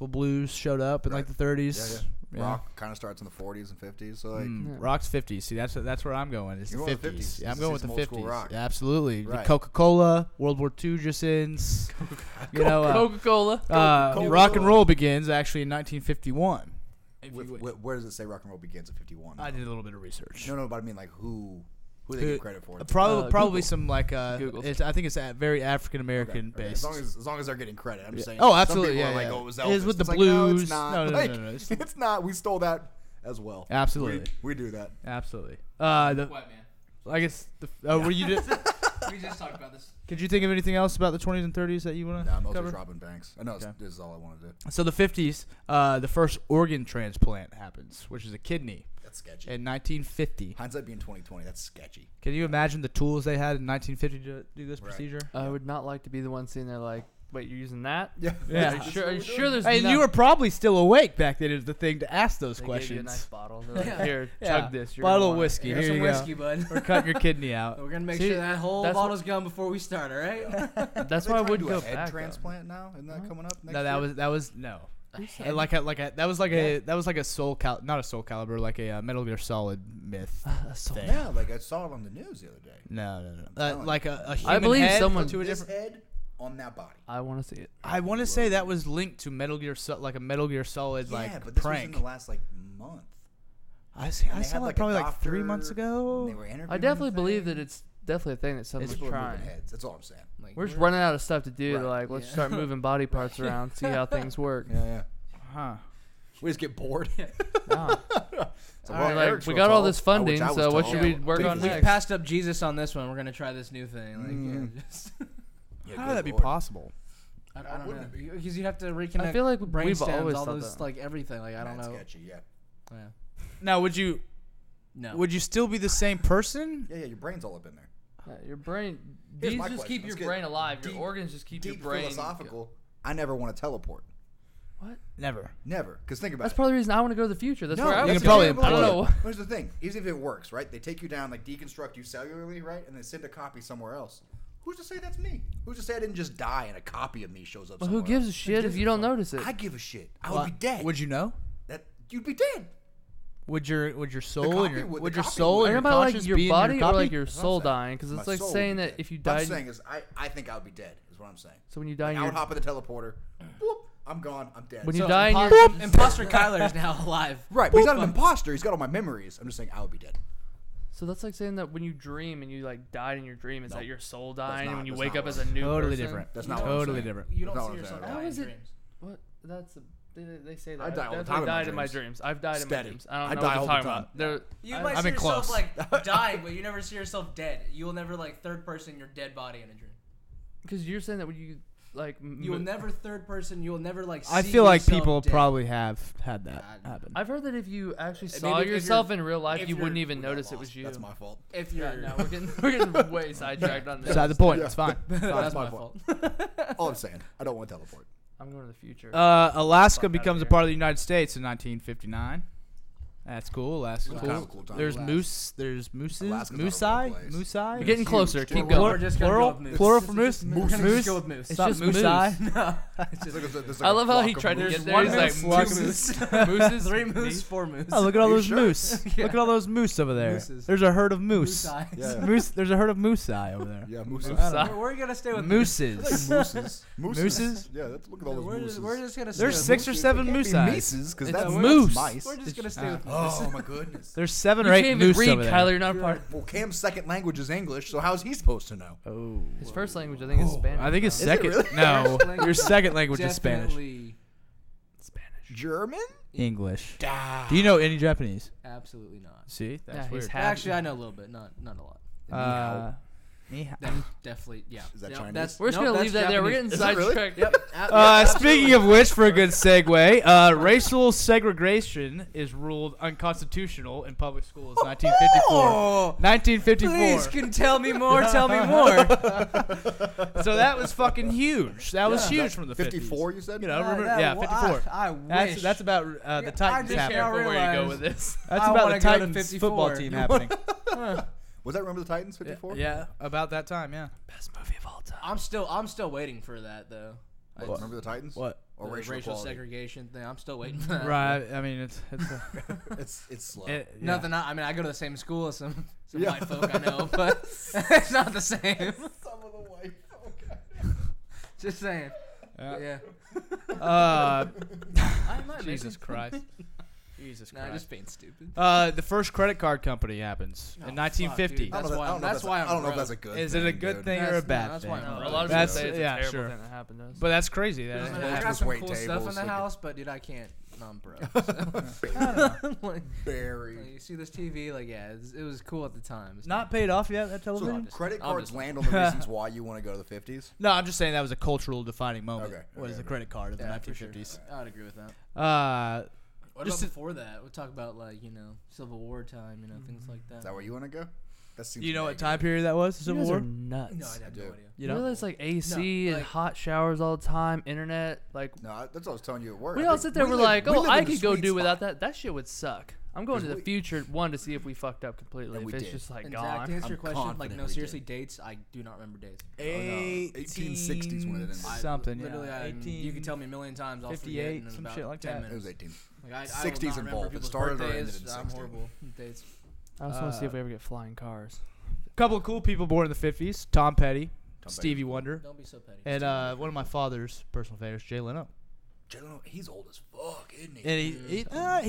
blues showed up in like the 30s. Yeah. Rock kind of starts in the 40s and 50s. So like, Yeah. Rock's 50s. See, that's where I'm going. It's You're the going with the 50s. 50s. Yeah, I'm This going is with the some old school 50s. rock. Yeah, absolutely. The Right. Coca-Cola, World War II just ends. You know, Coca-Cola. rock and roll begins actually in 1951. where does it say rock and roll begins at 51? I did a little bit of research. No, but I mean like who they give credit for? Probably Google. some like Google. I think it's very African Okay, American okay. based. As long as they're getting credit, I'm just saying. Oh, some absolutely, people yeah, are like, yeah. oh, it was It is Elvis. with the It's like, no, blues. it's not. No, Like, no. It's, it's not. We stole that as well. absolutely, We do that. absolutely. White man. I guess were you did? We just talked about this. Could you think of anything else about the 20s and 30s that you want No, to mostly cover? Robin Banks. I know Okay. this is all I want to do. So the 50s, the first organ transplant happens, which is a kidney, That's sketchy. in 1950. Hindsight being 2020, that's sketchy. Can you imagine the tools they had in 1950 to do this Right. procedure? I would not like to be the one sitting there like, wait, you're using that? Yeah. Yeah. Are you sure there's And no- you were probably still awake back then. Is the thing to ask those They questions. gave you a nice bottle. They're like, Yeah. here, Yeah. chug this. You're Bottle gonna of want it." whiskey. Here's Here some you whiskey, go. bud. We're cutting your kidney out. We're gonna make See, sure that whole that's bottle's gone before we start. All right. That's They why I trying to wouldn't do go a head back. though. transplant now. Isn't that coming up next No, year? that was no. Head? Like a that was like a soul not a Soul Calibur, like a Metal Gear Solid myth thing. Yeah, like I saw it on the news the other day. No. telling Like you. a human I believe head someone- to a This different. head on that body. I want to see it. I want to say that was linked to Metal Gear like a Metal Gear Solid Yeah, like but this prank. was in the last like month. I And saw they it had, like, a probably like 3 doctor, months and ago. they were interviewing I definitely the believe thing. that it's definitely a thing that someone's People are trying. moving heads. That's all I'm saying. Like, We're just running out of stuff to do. They're Right. like, let's Yeah. start moving body parts around, see how things work. Yeah. Huh. We just get bored. Nah. So, All right, Like, Eric's we real got all tall, this funding, which I was so what tall. should we work on we next? passed up Jesus on this one. We're gonna try this new thing. Like, Mhm. yeah, just, Yeah, How good would that be Lord. possible? I don't wouldn't it know because you have to reconnect. I feel like brain we've stems, always all thought this that. like everything. Like I don't That's know. sketchy, yeah. Yeah. Now, would you No. still be the same person? Yeah, your brain's all up in there. Your brain. Here's These my just question. keep your Let's get brain alive. Your deep- organs just keep your Deep brain. philosophical. I never want to teleport. What? Never. Never. Because think about That's it. probably the reason I want to go to the future. That's No, where I you was can probably going. I don't employ know. Here's the thing. Even if it works, right? They take you down, like deconstruct you cellularly, right? And then send a copy somewhere else. Who's to say that's me? Who's to say I didn't just die and a copy of me shows up Well, somewhere who gives a else? shit if you don't notice it? I give a shit. I Well, would be dead. Would you know? That you'd be dead. Would your soul copy and your would- would the your copy soul would. Are and you your talking about conscience like your be in body your or copy? like your That's what soul I'm saying. dying? Because My it's like soul would saying be that dead. if you What I'm died, saying is I think I would be dead. Is what I'm saying. so when you die, Like, in I your would hop in the teleporter. Boop, I'm gone. I'm dead. when you So die in impo- your imposter Kyler is now alive. Right, but he's not an imposter. He's got all my memories. I'm just saying I would be dead. So that's like saying that when you dream and you like died in your dream, is No. that your soul dying? not- And when you that's wake not up what as a I'm new Totally person? different. That's not what I'm Totally saying. different. You don't That's see not what I'm yourself saying. How dying in is it- dreams. What? That's they say that. I die all the I've time in my died in my dreams. dreams. I've died in my Steady. dreams. I don't I know die what all you're the talking time. about. They're- You I- might I've see been yourself close. like dying, but you never see yourself dead. You will never like third person your dead body in a dream. Because you're saying that when you like You will never third person. You will never like. I see feel like yourself people dead. probably have had that God. happen. I've heard that if you actually Maybe saw if you're- yourself in real life, if you wouldn't you're- even We got notice it lost. was you. That's my fault. If you're Yeah, no, we're getting way sidetracked on this. Beside the point. Yeah. It's fine. that's my my fault. All I'm saying, I don't want to teleport. I'm going to the future. Alaska Fuck outta becomes a here. part of the United States in 1959. That's cool. Alaska's That's cool. kind of a cool time. There's Alaska. moose. There's mooses. Alaska's not a real Moosei. place. Moosei. You're getting huge. closer. Keep We're going. We're just gonna Plural? go with moose. Plural for moose? We're gonna Moose? just go with moose. It's not just moosei. no, it's just There's I love how he flock of tried to moose. get there. one He's like, moose, flock two of moose. Mooses? 3 moose, 4 moose. Oh, look at all Are you those sure? moose. Yeah. Look at all those moose over there. Mooses. There's a herd of moose. Moose eyes. Yeah. Moose. There's a herd of moosei over there. Yeah, mooses. We're gonna stay with Mooses. Mooses. Mooses? Yeah, let's look at all those We're mooses. just, we're just gonna stay There's with 6 or moose. 7 It can't moose be eyes. Mises, because It's that's moose. mice. We're just gonna stay with moose. Oh my goodness. There's 7 You or can't 8 even moose read, over there. Kyler. You're not part. Well, Cam's second language is English, so how's he supposed to know? Oh. His first language, I think, is Spanish. I think his though. second. really? No, First language your second language is Spanish. Definitely. Spanish. German? English. Do you know any Japanese? Absolutely not. See, that's Yeah, he's weird. happy. Actually, I know a little bit, not a lot. Ni hao. That's definitely, yeah. Is that Yep, Chinese? That's, We're just nope, gonna that's leave that there. We're Japanese. getting Is it really? sidetracked. Yep. Speaking of which, for a good segue, racial segregation is ruled unconstitutional in public schools. 1954. Oh, 1954. please, can tell me more. Tell me more. So that was fucking huge. That was huge from the 50s. 54, you said? You know, remember? Yeah, 54. I wish. That's about the I Titans just happening. now Careful where you go realize- with this. That's I about wanna the go to Titans 54. football team happening. Was that Remember the Titans 54? Yeah, about that time. Yeah. Best movie of all time. I'm still waiting for that though. What, Remember the Titans? What? Or The racial, racial equality? segregation thing. I'm still waiting for that. Right. I mean, it's It's slow. yeah. Nothing. I mean, I go to the same school as some Yeah. white folk I know, but it's not the same. Some of the white folk. Just saying. Yeah. Yeah. Uh, I might Jesus Christ. Jesus Nah, Christ. just being stupid. The first credit card company happens in 1950. That's I don't know why. if That's why I'm. I don't know if broke. that's a good Is thing. it a good dude. thing or a That's- bad no, that's thing? why I'm No, a broke. lot of people That's- say it's yeah, a terrible sure. thing that happened to us. But that's crazy. That I it mean, I happened. got Just some wait cool stuff in tables, the like- house, but dude, I can't. No, I'm broke. Like, Very. you see this TV? Like, yeah, it was cool at the time. It's Not paid off yet, that So television? credit I'm cards just- land on the reasons why you want to go to the 50s? No, I'm just saying that was a cultural defining moment. Okay, Was okay, the okay. credit card of the Yeah, for 1950s. sure. I would agree with that. What Just about to- before that? We'll talk about like Civil War time, things like that. Is that where you want to go? That seems You know what negative. time period that was? The You Civil guys War? are nuts. No, I have do. no idea. You You know? realize like AC and like- hot showers all the time, internet. Like No, that's what I was telling you at work. we I all think sit there, we're live- like, we oh, live I in the could go sweet do spot. without that. That shit would suck. I'm going to the we- future one to see if we fucked up completely. And if we it's did. just like And Zach, gone. to answer your I'm question, like confident no, we seriously, did. dates. I do not remember dates. 1860s when it ended. Something, yeah. Literally, you can tell me a million times. I'll forget 58, in some about shit like 10 that. It was minutes. 18. Like, I 60s will not remember involved. It people's started or birthdays. ended in I'm 60. horrible with dates. I just want to see if we ever get flying cars. Couple of cool people born in the 50s. Tom Petty, Tom Stevie Petty's Wonder, Don't be so petty. and one of my father's personal favorites, Jay Leno. Jay Leno, he's old as fuck, isn't he? And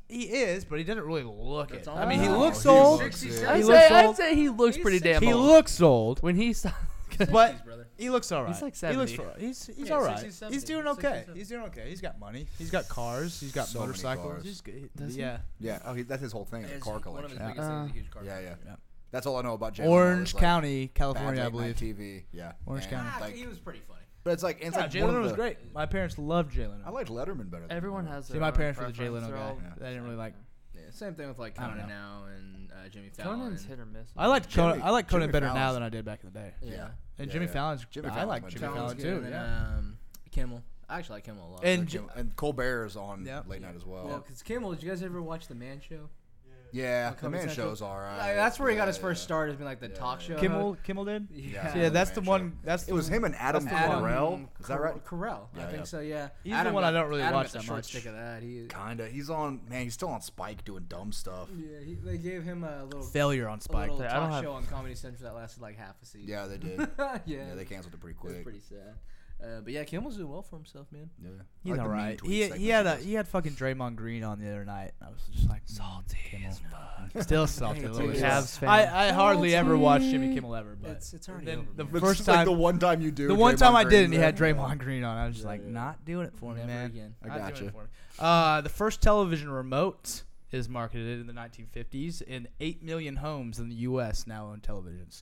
he is, but he doesn't really look That's it. all I mean, he right. looks He old. looks it. He I'd looks say, old. he looks He's pretty damn He old. looks old, When he's but brother. he looks all right. He's like He looks 70. he's Yeah, all right. 60s, He's 70s, doing 60s, okay. 70s. He's doing okay. He's got money. He's got cars. He's got So many motorcycles. cars. He's good. Does he? Yeah. Yeah, that's his whole thing, the car One of his collection. biggest things is a huge car. Yeah, collection. yeah. That's all I know about Jay Leno Orange is, like, County, bad California, I late night believe. TV. Yeah. Orange and, County. Like, He was pretty funny. but it's like, it's Yeah, like Jay one Leno of was the- great. My parents loved Jay Leno. I liked Letterman better. Than Everyone Leno. has See, their my own parents were the Jay preference. Leno They're guy. all- I didn't really like. Yeah, same thing with like I don't Conan know. now and Jimmy Fallon. Conan's hit or miss. I liked Jimmy- Conan. I like Conan Jimmy better now Fallon's- than I did back in the day. Yeah. And Yeah, Jimmy yeah. Fallon's. Jimmy I Fallon like went Jimmy down. Fallon Fallon's too. good, and Yeah. then, Kimmel. I actually like Kimmel a lot. And And Colbert's on Yeah. late night as well. well, because Kimmel, did you guys ever watch The Man Show? Yeah, the Comedy man Central. show's alright. Like, that's where he got his Yeah, first yeah. start as being like the Yeah, talk yeah. show. Kimmel did. Yeah. Yeah, that's the Man one. Show. That's It was him and Adam Adam Carell. Is that right? Carell. I Yeah, think yeah. so. Yeah. He's the Adam one I got- don't really Adam watch got the that short much. stick of that. Kinda. He's on. Man, he's still on Spike doing dumb stuff. Yeah, they gave him a little, Failure on Spike. little I don't talk have- show on Comedy Central that lasted like half a season. Yeah, they did. yeah. Yeah, they canceled it pretty It was quick. pretty sad. But yeah, Kimmel's doing well for himself, man. Yeah, He's I like the mean alright. tweet He segments had does. he had fucking Draymond Green on the other night. I was just like salty as fuck. Still salty. a little dude. bit. Cavs fan. I hardly ever watched Jimmy Kimmel ever, but It's already then over, the man. But first it's like time the one time you do. the one time I Draymond did, and he Green's had there. Draymond Green on. I was just like, Yeah. not doing it for me, Never man. again. I Not got doing you. it for me. The first television remote is marketed in the 1950s, and 8 million homes in the U.S. now own televisions.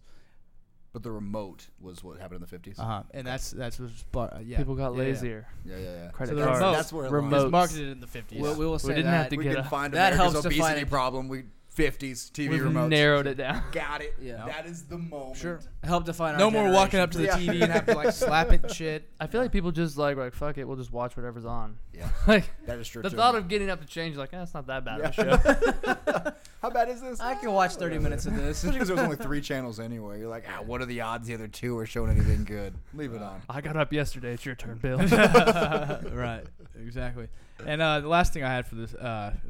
But the remote was what happened in the 50s. And that's yeah. People got Yeah, yeah. lazier. Yeah. Credit So the cards. remote- That's where it Remote. lies. It's marketed in the 50s. We will say didn't that. have to We get can a- find that America's helps to find obesity it. problem. We 50s TV We've remotes. narrowed it down. Got it. Yeah. That is the moment. Sure. Help define No our more walking up to the generation. TV and have to like slap it and shit. I feel like people just like fuck it, we'll just watch whatever's on. Yeah, Like that is true. the too. thought of getting up to change, like, it's not that bad of a show. How bad is this? I can watch 30 minutes of this. Especially because there's only 3 channels anyway. You're like, what are the odds the other 2 are showing anything good? Leave it on. I got up yesterday. It's your turn, Bill. Right, exactly. And the last thing I had for the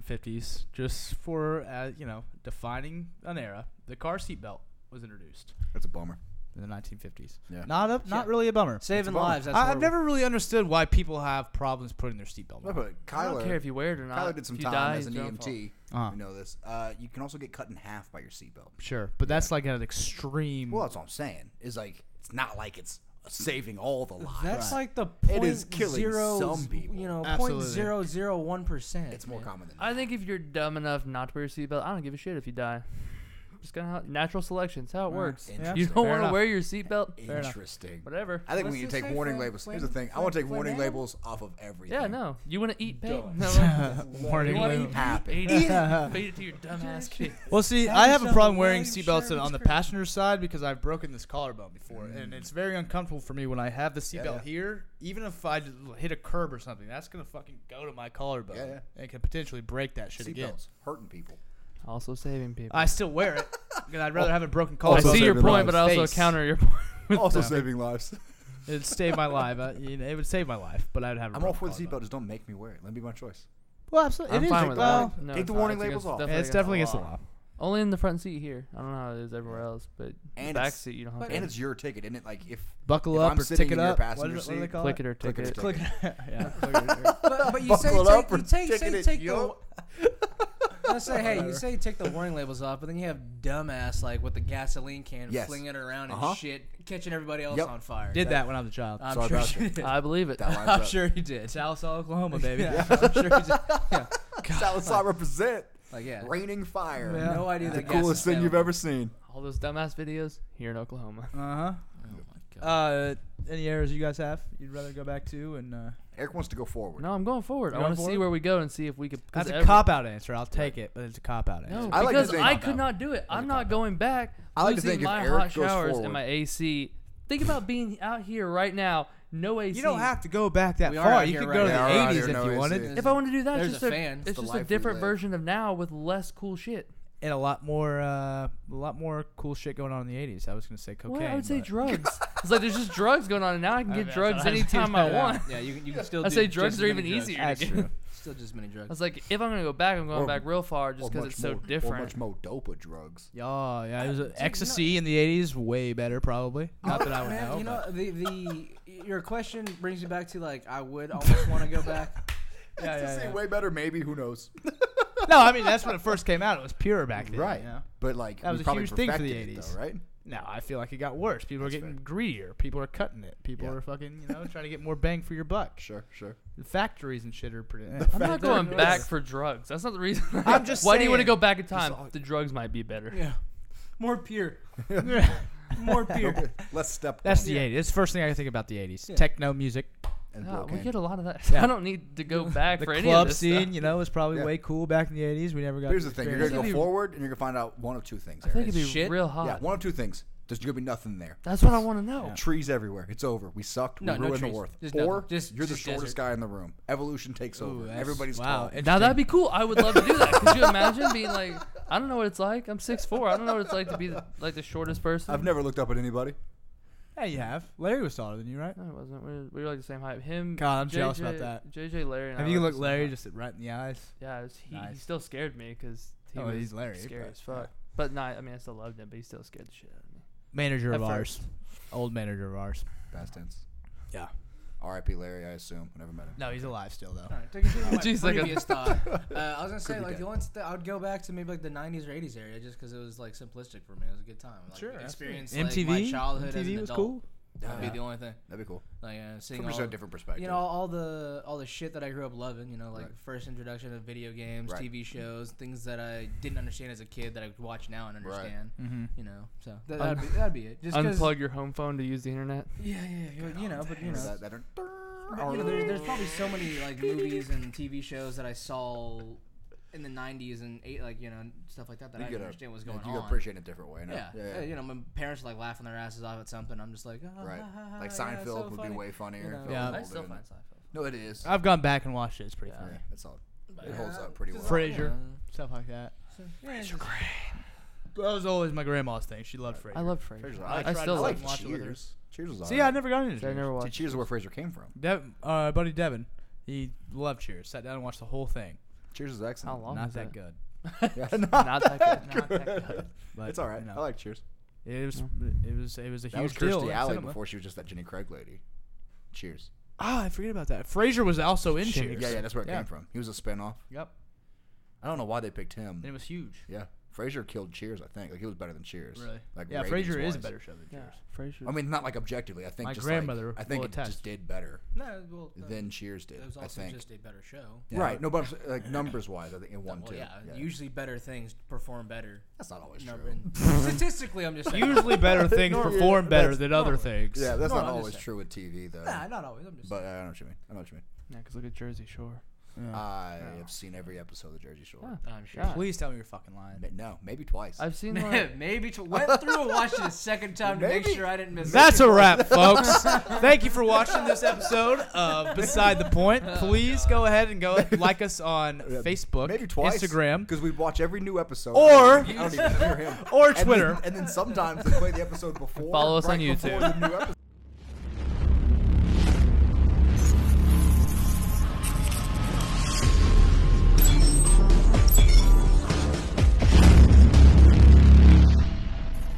50s, just for defining an era, the car seatbelt was introduced That's a bummer. in the 1950s. Yeah. Not really a bummer. Saving bummer. lives. That's I've horrible. never really understood why people have problems putting their seatbelt No, on. but I don't care Kyler, if you wear it or not. Kyler did some If you time die, as an it's your own fault. EMT. Uh-huh. You know this. You can also get cut in half by your seatbelt. Sure, but that's like an extreme. Well, that's what I'm saying. Is like it's not like it's saving all the lives. That's like the It is point killing zero, some people. You know, Absolutely. 0.001%. It's more common than I think if you're dumb enough not to wear your seatbelt, I don't give a shit if you die. Just kind of natural selection. It's how it works. Interesting. You Fair don't want to enough. wear your seatbelt. Interesting. Whatever. I think What's we need it to take say? warning Flame- labels. Here's flame- the thing. I want to take flame warning animal? labels off of everything. Yeah, no. You want to eat pig? Dumb. No. Warning You want to label. eat Happen. pig? Eat it. Feed it to your dumbass kid. Well, see, Have I have a yourself problem a wearing white seatbelts shirt on the skirt. passenger side because I've broken this collarbone before, and it's very uncomfortable for me when I have the seatbelt yeah. here. Even if I hit a curb or something, that's gonna fucking go to my collarbone. Yeah, yeah. And can potentially break that shit again. Seatbelts hurting people. Also saving people. I still wear it because I'd rather have a broken I collarbone. see your saving point, but I lives. also Face. counter your point. with Also that. saving lives. It'd save my life. It would save my life, but I'd have. A I'm all broken for the seatbelt. collarbone. Just don't make me wear it. Let me be my choice. Well, absolutely. I'm It is. fine with Well, that. No, take it's the not. warning It's labels against- off. it's definitely against the law. law. Only in the front seat here. I don't know how it is everywhere else, but And back it's- seat you don't have but- to. And it's your ticket, isn't it? Like if Buckle If up I'm or sitting tick it in your up. passenger What do they seat, call Click it? it or Click tick it it. or Click it. Yeah. Click it. But you say Buckle up or you take ticket it, the. yo. Let's say, hey, you say you take the warning labels off, but then you have dumbass like with the gasoline can Yes. flinging it around Uh-huh. and shit, catching everybody else Yep. on fire. Did that when I was a child. I'm Sorry sure about you you. did. I believe it. that lines I'm up. sure you did. Salsa, Oklahoma, baby. Yeah, I'm sure you did. Yeah. Salazar represent. Like yeah. Raining fire. Yeah. No idea The that gas coolest is thing you've flammable. ever seen. All those dumbass videos here in Oklahoma. Uh huh. Oh my god. Any areas you guys have you'd rather go back to? And Eric wants to go forward. No, I'm going forward. You I want going to see forward? where we go and see if we could. 'cause that's a every- cop out answer. I'll take it, but it's a cop out answer. No, I like to because think- I could not do it. I'm not going back. I like to losing think if my Eric hot goes showers forward- and my AC. Think about being out here right now, no AC. You don't have to go back that We are far. out You here could right go to now. the Yeah, we're out 80s here, if no you AC. wanted, If I want to do that, There's it's a just fan. It's the just a life we different live. version of now with less cool shit. and a lot more cool shit going on in the 80s. I was gonna say cocaine. Well, I would say but- drugs. It's like there's just drugs going on, and now I can I get mean, drugs that's what I anytime mean. I want. Yeah, you can still. I do say just drugs as are many even drugs. easier to That's get. true. Still just as many I drugs. was like, if I'm gonna go back, I'm going Or- back real far just Or because much it's so more- different. Or much more dopa drugs. Yeah, it was Dude, ecstasy in the 80s, way better probably. Not that I would Man, know. you know, but- your question brings me back to like I would almost want to go back. yeah, To yeah, say yeah. way better, maybe. Who knows? No, I mean that's when it first came out. It was pure back then. Right. You know? But like, That was we a probably huge thing for the perfected it, 80s. though, right? No, I feel like it got worse. People are That's getting greedier. People are cutting it. People Yeah. are fucking, trying to get more bang for your buck. Sure. The factories and shit are pretty. I'm not going back for drugs. That's not the reason. I'm just Why do you want to saying. go back in time? all- The drugs might be better. Yeah, more pure, more pure. Let's step. That's on the 80s. That's the first thing I think about the 80s. Yeah. Techno music. and Yeah, we cocaine. get a lot of that. Yeah. I don't need to go back The for any of club this scene, stuff. was probably Yeah. way cool back in the 80s. We never got Here's to the thing: you're experience gonna it. go forward, and you're gonna find out one of two things. I think Eric. it'd be Shit? real Yeah, hot. one of two things. There's gonna be nothing there. That's what I want to know. Trees everywhere. It's over. We sucked. No, we no ruined the trees. earth. Just Or nothing. Just- you're the just shortest desert. guy in the room. Evolution takes Ooh, over. that's- Everybody's wow. tall. Now that'd be cool. I would love to do that. Could you imagine being like, I don't know what it's like. I'm 6'4". I don't know what it's like to be the shortest person. I've never looked up at anybody. Hey, you have. Larry was taller than you, right? No, it wasn't. We were like the same height. Him. God, I'm JJ, jealous about that. JJ, Larry. And Have I you were looked the same Larry height. just right in the eyes? Yeah, he Nice. still scared me because Oh, he's Larry, Scary but- as fuck. But no, I mean I still loved him, but he still scared the shit out of me. Manager At of ours. first. Old manager of ours. Past tense. Yeah. R.I.P. Larry. I assume. I never met him. No, he's alive still, though. All right, to continue my Jeez, like a- previous thought. I was gonna say Could be like dead. the only I would go back to maybe like the 90s or 80s area just because it was like simplistic for me. It was a good time. Like, Sure, experience MTV? like, my childhood as MTV an was adult. cool. That'd be Yeah. the only thing. That'd be cool. Like seeing From all, just a different perspective. you know, all the shit that I grew up loving. You know, like Right. first introduction of video games, Right. TV shows, things that I didn't understand as a kid that I watch now and Right. understand. Mm-hmm. You know, so that'd be it. Just 'cause- Unplug your home phone to use the internet. Yeah, you know, but you know. That You know, there's probably so many like movies and TV shows that I saw in the 90s and stuff like that I didn't understand what was going You on. appreciate it a different way. No? Yeah. You know, my parents are like laughing their asses off at something. I'm just like, oh, Right. ha, ha, ha, Like yeah, Seinfeld so would funny. be way funnier. You know. if it Yeah. was I older still than- find Seinfeld. No, it is. I've gone back and watched it. It's pretty Yeah. funny. Yeah, it's all. It Yeah. holds up pretty well. Frasier, stuff like that. Yeah, it's- That was always my grandma's thing. She loved Frasier. I love Frasier. Frasier's I alright. I tried still to like. watch it with her. Cheers. Cheers was See, alright. I never got into I Cheers. never See, watched. Cheers is where Fraser came from. Buddy Devin, he loved Cheers. Sat down and watched the whole thing. Cheers is How excellent. long? Not is that it? good. Yeah, Not that good. Not that good. But, It's all right. you know, I like Cheers. it was a That huge was deal. Kirstie in Alley cinema. before she was just that Jenny Craig lady. Cheers. I forget about that. Frasier was also in Shit. Cheers. Yeah, that's where it Yeah. came from. He was a spinoff. Yep. I don't know why they picked him. And it was huge. Yeah. Frasier killed Cheers. I think like he was better than Cheers. Really? Like Yeah, ratings Frasier is a wise. better show than Cheers. Frasier. I mean, not like objectively. I think My just grandmother Like, I think will it attest. just did better No, well, than Cheers did. It was I also think. just a better show. Yeah. Right. No, but like numbers wise, I think it won Well, too. yeah, usually better things perform better. That's not always Number- true. Statistically, I'm just saying. Usually better things perform better than other normally. things. Yeah, that's No, not I'm just always saying. true with TV though. Nah, not always. I'm just. But I know what you mean. I know what you mean. Yeah, because look at Jersey Shore. I have seen every episode of Jersey Shore. Yeah. I'm sure. Yeah. Please tell me you're fucking lying. No, maybe twice. I've seen like maybe went through and watched it a second time to make Maybe. sure I didn't miss. That's a wrap, folks. Thank you for watching this episode of Beside the Point. Please go ahead and go like us on Facebook, Maybe twice. Instagram, because we watch every new episode. Or- I don't even hear him. or And then- Twitter. And then sometimes they play the episode before. Follow us on right before YouTube. the new episode.